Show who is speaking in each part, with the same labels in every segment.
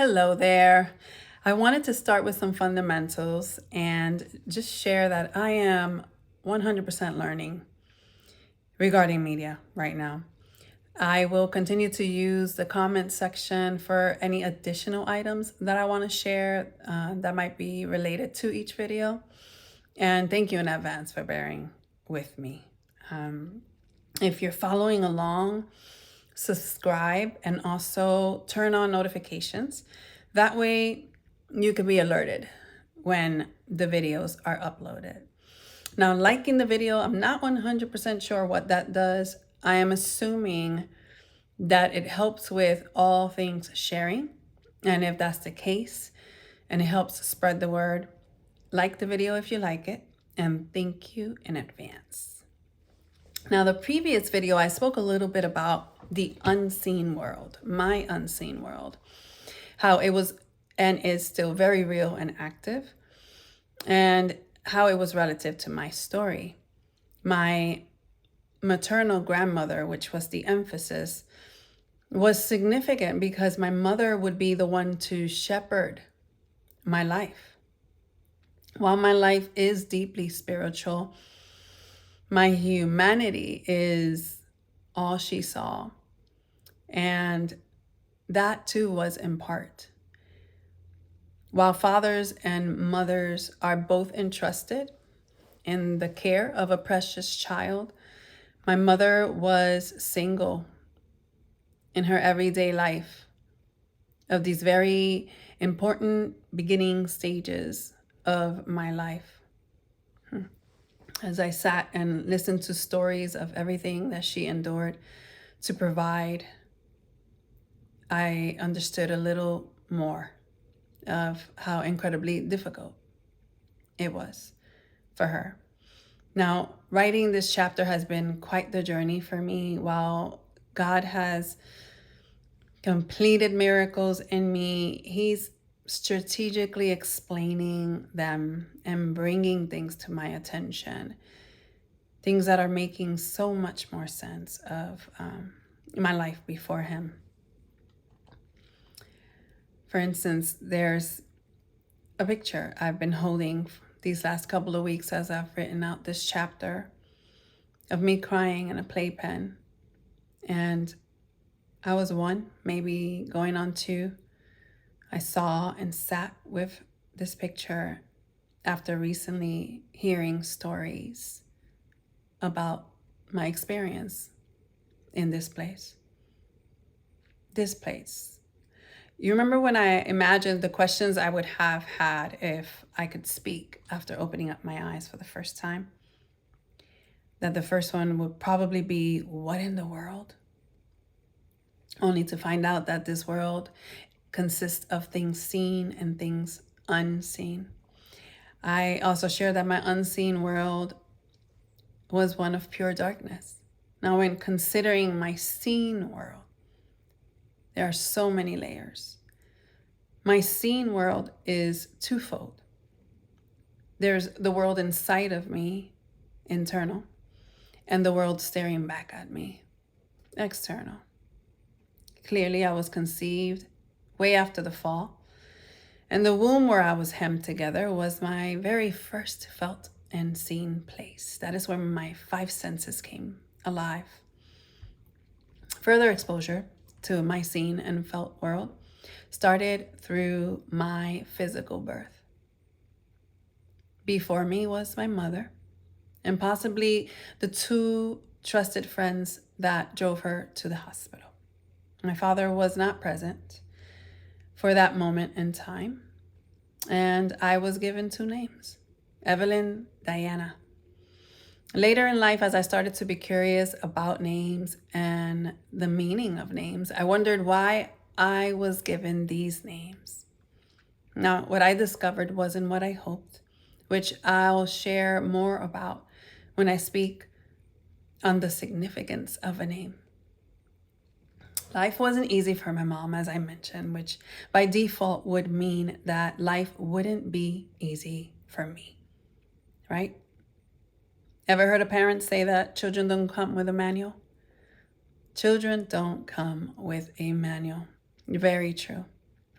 Speaker 1: Hello there. I wanted to start with some fundamentals and just share that I am 100% learning regarding media right now. I will continue to use the comment section for any additional items that I want to share that might be related to each video. And thank you in advance for bearing with me. If you're following along, subscribe and also turn on notifications. That way you can be alerted when the videos are uploaded. Now, liking the video, I'm not 100% sure what that does. I am assuming that it helps with all things sharing. And if that's the case, and it helps spread the word, like the video if you like it, and thank you in advance. Now, the previous video, I spoke a little bit about the unseen world, my unseen world, how it was and is still very real and active, and how it was relative to my story. My maternal grandmother, which was the emphasis, was significant because my mother would be the one to shepherd my life. While my life is deeply spiritual, my humanity is all she saw. And that too was in part. While fathers and mothers are both entrusted in the care of a precious child, my mother was single in her everyday life of these very important beginning stages of my life. As I sat and listened to stories of everything that she endured to provide, I understood a little more of how incredibly difficult it was for her. Now, writing this chapter has been quite the journey for me. While God has completed miracles in me, He's strategically explaining them and bringing things to my attention, things that are making so much more sense of my life before Him. For instance, there's a picture I've been holding these last couple of weeks as I've written out this chapter of me crying in a playpen. And I was one, maybe going on two. I saw and sat with this picture after recently hearing stories about my experience in this place. This place. You remember when I imagined the questions I would have had if I could speak after opening up my eyes for the first time? That the first one would probably be, what in the world? Only to find out that this world consists of things seen and things unseen. I also shared that my unseen world was one of pure darkness. Now, when considering my seen world, there are so many layers. My seen world is twofold. There's the world inside of me, internal, and the world staring back at me, external. Clearly, I was conceived way after the fall, and the womb where I was hemmed together was my very first felt and seen place. That is where my five senses came alive. Further exposure to my seen and felt world started through my physical birth. Before me was my mother, and possibly the two trusted friends that drove her to the hospital. My father was not present for that moment in time, and I was given two names, Evelyn, Diana. Later in life, as I started to be curious about names and the meaning of names, I wondered why I was given these names. Now, what I discovered wasn't what I hoped, which I'll share more about when I speak on the significance of a name. Life wasn't easy for my mom, as I mentioned, which by default would mean that life wouldn't be easy for me, right? Ever heard a parent say that children don't come with a manual? Children don't come with a manual. Very true.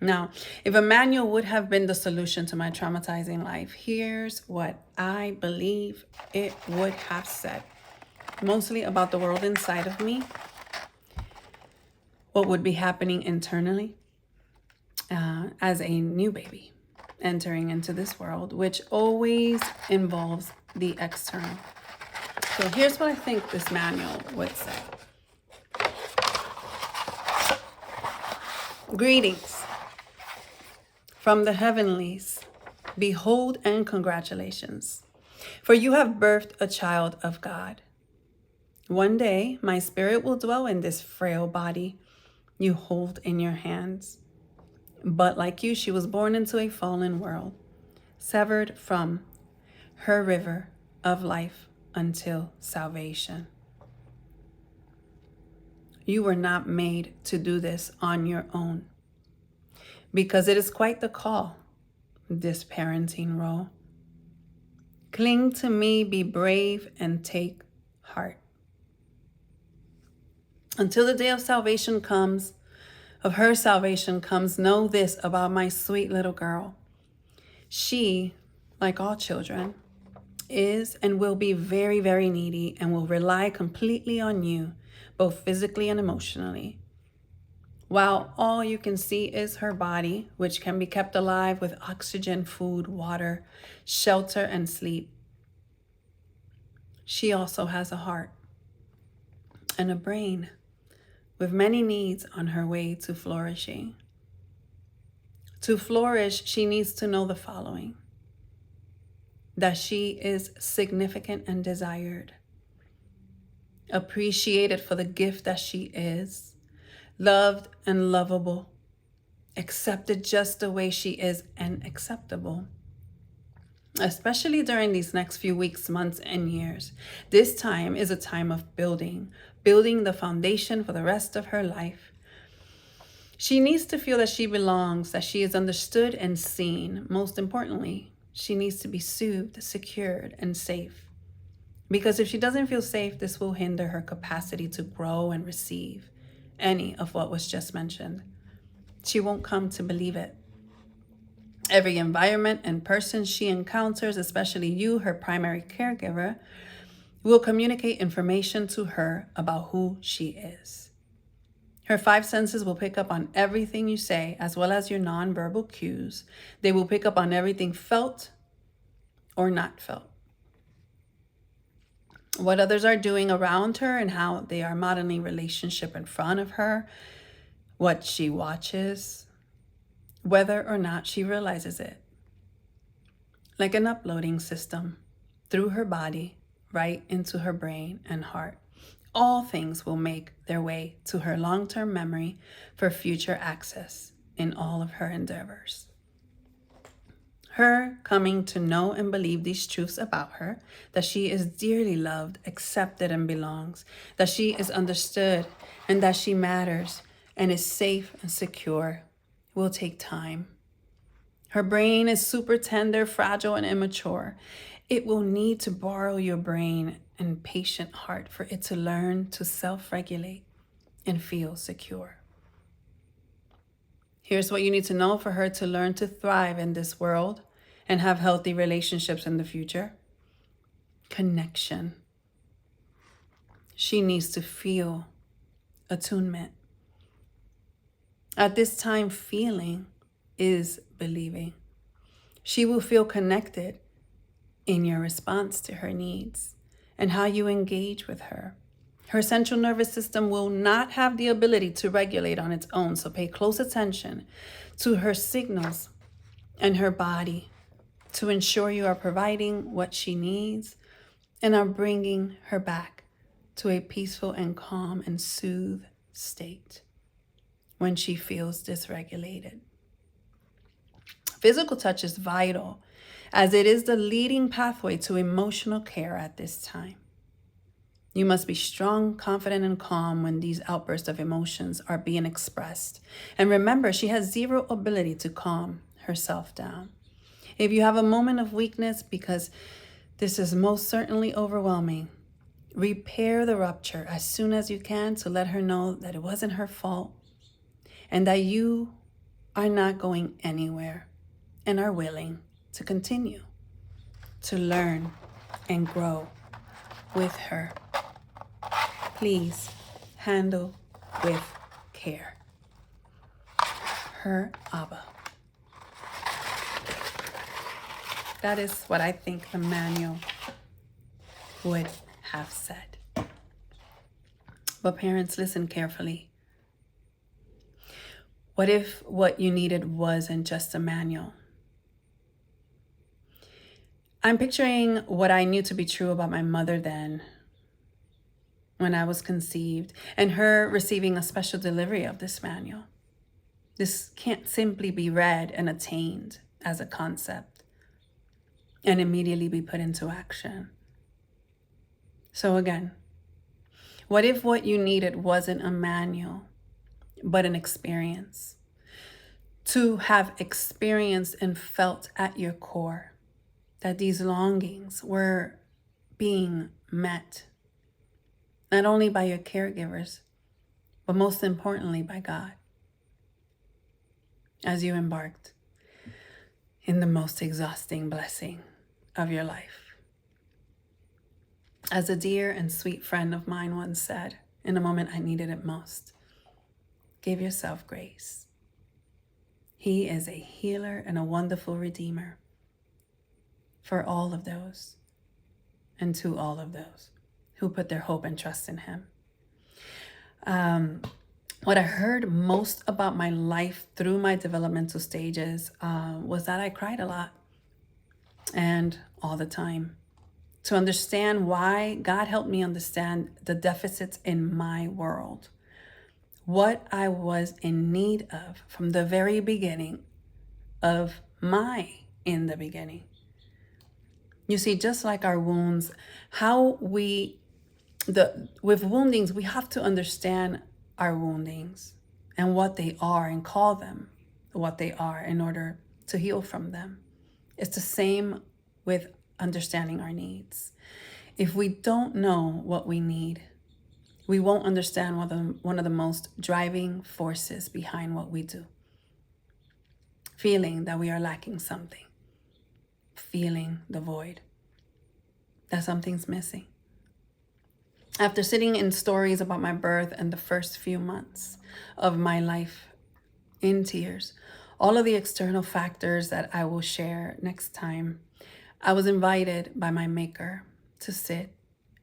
Speaker 1: Now, if a manual would have been the solution to my traumatizing life, here's what I believe it would have said. Mostly about the world inside of me, what would be happening internally as a new baby entering into this world, which always involves the external. So here's what I think this manual would say. Greetings from the heavenlies. Behold and congratulations, for you have birthed a child of God. One day, my spirit will dwell in this frail body you hold in your hands. But like you, she was born into a fallen world, severed from her river of life until salvation. You were not made to do this on your own, because it is quite the call, this parenting role. Cling to me, be brave, and take heart. Until the day of salvation comes, of her salvation comes, know this about my sweet little girl. She, like all children, is and will be very, very needy and will rely completely on you, both physically and emotionally. While all you can see is her body, which can be kept alive with oxygen, food, water, shelter, and sleep, she also has a heart and a brain with many needs on her way to flourishing. To flourish, she needs to know the following: that she is significant and desired, appreciated for the gift that she is, loved and lovable, accepted just the way she is, and acceptable. Especially during these next few weeks, months, and years. This time is a time of building the foundation for the rest of her life. She needs to feel that she belongs, that she is understood and seen. Most importantly, she needs to be soothed, secured, and safe. Because if she doesn't feel safe, this will hinder her capacity to grow and receive any of what was just mentioned. She won't come to believe it. Every environment and person she encounters, especially you, her primary caregiver, will communicate information to her about who she is. Her 5 senses will pick up on everything you say, as well as your nonverbal cues. They will pick up on everything felt or not felt. What others are doing around her and how they are modeling relationship in front of her, what she watches, whether or not she realizes it. Like an uploading system through her body, right into her brain and heart. All things will make their way to her long-term memory for future access in all of her endeavors. Her coming to know and believe these truths about her, that she is dearly loved, accepted, and belongs, that she is understood, and that she matters and is safe and secure, will take time. Her brain is super tender, fragile, and immature. It will need to borrow your brain and patient heart for it to learn to self-regulate and feel secure. Here's what you need to know for her to learn to thrive in this world and have healthy relationships in the future. Connection. She needs to feel attunement. At this time, feeling is believing. She will feel connected in your response to her needs and how you engage with her. Her central nervous system will not have the ability to regulate on its own, so pay close attention to her signals and her body to ensure you are providing what she needs and are bringing her back to a peaceful and calm and soothed state when she feels dysregulated. Physical touch is vital, as it is the leading pathway to emotional care at this time. You must be strong, confident, and calm when these outbursts of emotions are being expressed. And remember, she has zero ability to calm herself down. If you have a moment of weakness, because this is most certainly overwhelming, repair the rupture as soon as you can to let her know that it wasn't her fault and that you are not going anywhere and are willing to continue to learn and grow with her. Please handle with care. Her Abba. That is what I think the manual would have said. But parents, listen carefully. What if what you needed wasn't just a manual? I'm picturing what I knew to be true about my mother then, when I was conceived, and her receiving a special delivery of this manual. This can't simply be read and attained as a concept and immediately be put into action. So again, what if what you needed wasn't a manual, but an experience? To have experienced and felt at your core that these longings were being met, not only by your caregivers, but most importantly by God, as you embarked in the most exhausting blessing of your life. As a dear and sweet friend of mine once said, in a moment I needed it most, give yourself grace. He is a healer and a wonderful redeemer for all of those and to all of those who put their hope and trust in him. What I heard most about my life through my developmental stages was that I cried a lot and all the time. To understand why, God helped me understand the deficits in my world, what I was in need of from the very beginning of my in the beginning. You see, just like our wounds, with woundings, we have to understand our woundings and what they are and call them what they are in order to heal from them. It's the same with understanding our needs. If we don't know what we need, we won't understand one of the most driving forces behind what we do. Feeling that we are lacking something. Feeling the void. That something's missing. After sitting in stories about my birth and the first few months of my life in tears, all of the external factors that I will share next time, I was invited by my Maker to sit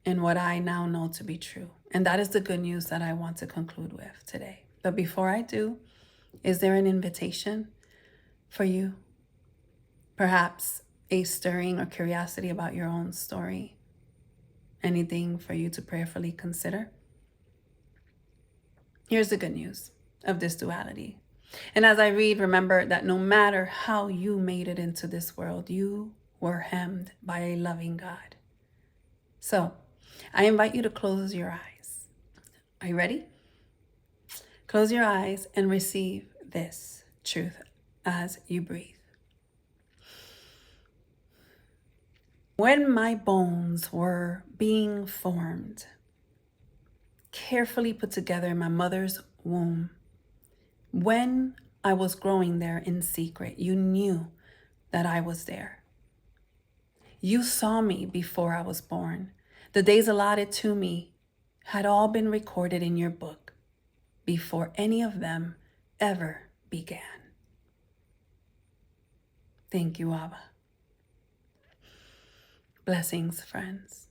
Speaker 1: in what I now know to be true. And that is the good news that I want to conclude with today. But before I do, is there an invitation for you? Perhaps a stirring or curiosity about your own story? Anything for you to prayerfully consider? Here's the good news of this duality. And as I read, remember that no matter how you made it into this world, you were hemmed by a loving God. So I invite you to close your eyes. Are you ready? Close your eyes and receive this truth as you breathe. When my bones were being formed, carefully put together in my mother's womb, when I was growing there in secret, you knew that I was there. You saw me before I was born. The days allotted to me had all been recorded in your book before any of them ever began. Thank you, Abba. Blessings, friends.